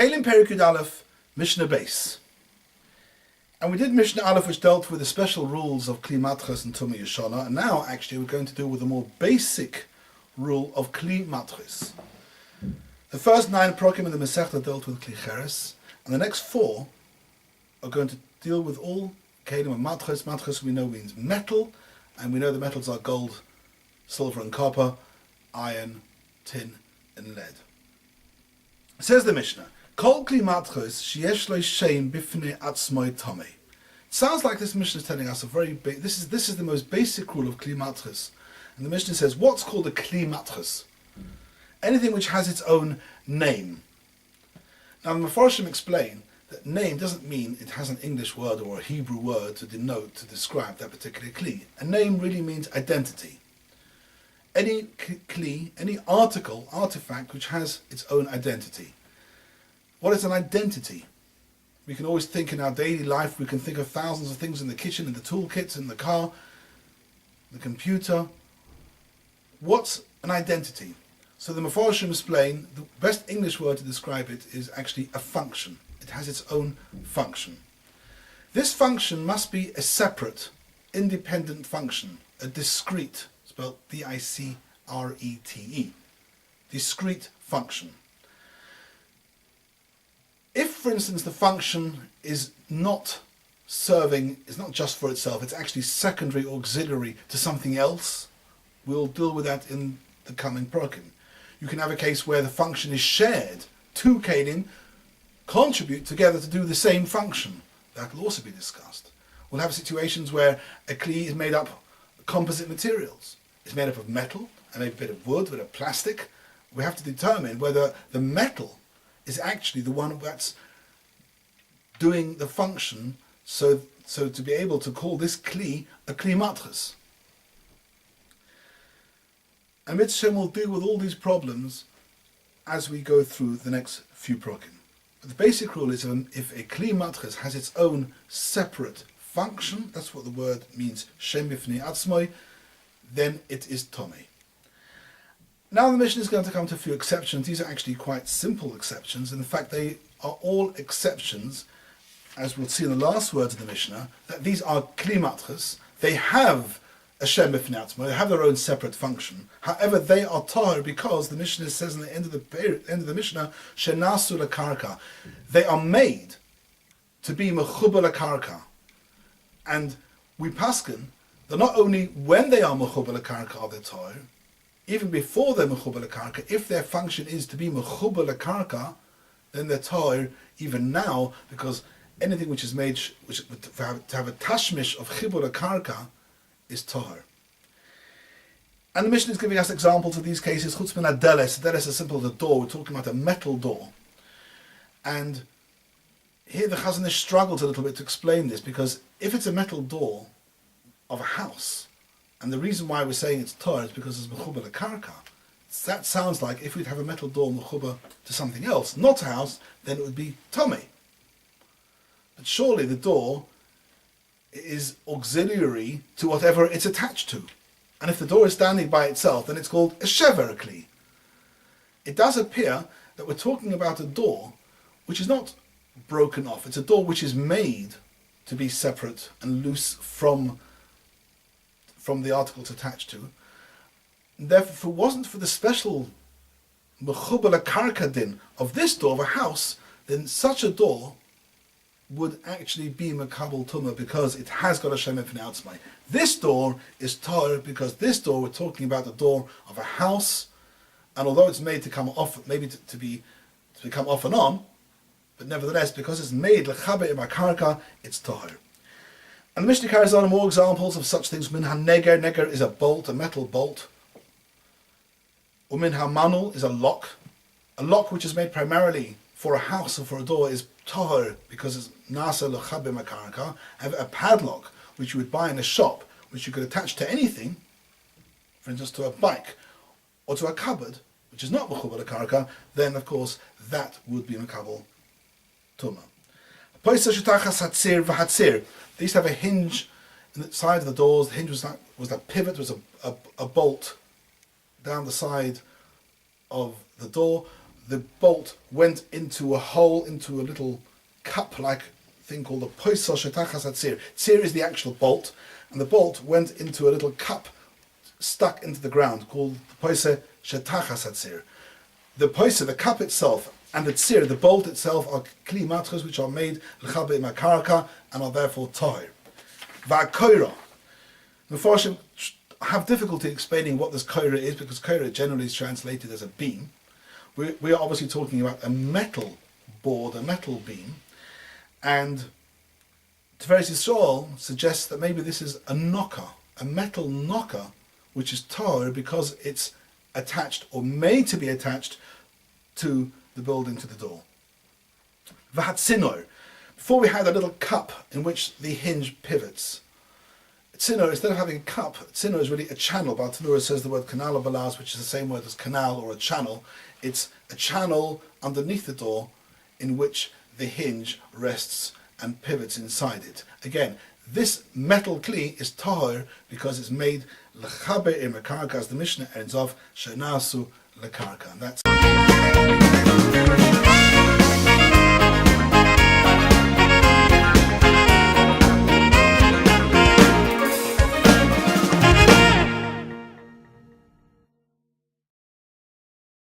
Kלים Perikud Aleph, Mishnah base. And we did Mishnah Aleph, which dealt with the special rules of Kli Matches and Tumah Yeshana, and now actually we're going to deal with the more basic rule of Kli Matches. The first 9 prokim in the Mesechta dealt with Kli Cheres, and the next 4 are going to deal with all Kelim of Matches. Matches we know means metal, and we know the metals are gold, silver and copper, iron, tin and lead. It says the Mishnah, Kol Kli Matches sheyesh lo sheim bifnei atzmoi tomei. It sounds like this Mishnah is telling us a very big, this is the most basic rule of Kli Matches. And the Mishnah says, what's called a Kli Matches? Anything which has its own name. Now the Mefarshim explain that name doesn't mean it has an English word or a Hebrew word to denote, to describe that particular Kli. A name really means identity. Any Kli, any artifact which has its own identity. What is an identity? We can always think in our daily life, we can think of thousands of things in the kitchen, in the toolkits, in the car, the computer. What's an identity? So the Mefarshim explain the best English word to describe it is actually a function. It has its own function. This function must be a separate, independent function, a discrete, spelled D-I-C-R-E-T-E, discrete function. If, for instance, the function is not just for itself, it's actually secondary or auxiliary to something else, we'll deal with that in the coming prokim. You can have a case where the function is shared. 2 kelim contribute together to do the same function. That will also be discussed. We'll have situations where a kli is made up of composite materials. It's made up of metal and maybe a bit of wood, a bit of plastic. We have to determine whether the metal is actually the one that's doing the function, so to be able to call this kli a kli matches. And Mitzvah will deal with all these problems as we go through the next few prokim. But the basic rule is if a kli matches has its own separate function, that's what the word means, shem bifnei atzmoi, then it is tomei. Now the Mishnah is going to come to a few exceptions. These are actually quite simple exceptions. In fact, they are all exceptions, as we'll see in the last words of the Mishnah, that these are kli matches. They have a shem bifnei atzmoi, they have their own separate function. However, they are tahor because the Mishnah says in the end of the Mishnah, shenasu lekarka. They are made to be mechuba lekarka. And we paskin that not only when they are mechuba lekarka are they tahor, even before they're mechuba lekarka, if their function is to be mechuba lekarka, then they're tahor even now, because anything which is made to have a tashmish of chibur lekarka is tahor. And the Mishnah is giving us examples of these cases. Chutz min adeles. Adeles is simple as a door. We're talking about a metal door. And here the Chazon Ish struggles a little bit to explain this, because if it's a metal door of a house, and the reason why we're saying it's tahor is because it's mechuba lekarka, that sounds like if we'd have a metal door mechuba to something else, not a house, then it would be tomei. But surely the door is auxiliary to whatever it's attached to. And if the door is standing by itself, then it's called a shever kli. It does appear that we're talking about a door which is not broken off. It's a door which is made to be separate and loose from the article it's attached to. And therefore, if it wasn't for the special mechuba lekarka din of this door of a house, then such a door would actually be makabel tumah because it has got a shem bifnei atzmai. This door is tahor because this door, we're talking about the door of a house, and although it's made to come off, maybe to become off and on, but nevertheless, because it's made lechabe imakarka, it's tahor. And the Mishnah carries on more examples of such things. Min ha-neger, neger is a bolt, a metal bolt. Umin ha-manul is a lock which is made primarily for a house or for a door is tahor because it's nasa lechabe makarka. Have a padlock which you would buy in a shop, which you could attach to anything, for instance to a bike or to a cupboard, which is not mechuba lekarka, then of course that would be makabel tumah. They used to have a hinge in the side of the doors. The hinge was a pivot, was a bolt down the side of the door. the bolt went into a hole, into a little cup-like thing called a poisel shetachas hatzir. Tzir is the actual bolt, and the bolt went into a little cup stuck into the ground called the poisel shetachas hatzir. The poisel, the cup itself, and the tzir, the bolt itself, are kli matchas which are made l'chabe makarka and are therefore tahir. Va'koira. The Mepharshim have difficulty explaining what this koira is, because koira generally is translated as a beam. We are obviously talking about a metal board, a metal beam, and Tiferes Yisrael suggests that maybe this is a knocker, a metal knocker, which is tahir because it's attached or made to be attached to the building, to the door. V'hatzinor. Before we had a little cup in which the hinge pivots. Tzinor, instead of having a cup, tzinor is really a channel. Bartanura says the word canal or balaz, which is the same word as canal or a channel. It's a channel underneath the door in which the hinge rests and pivots inside it. Again, this metal kli is tahor because it's made l'chabe imakarka, as the Mishnah ends off, shenasu l'karka. That's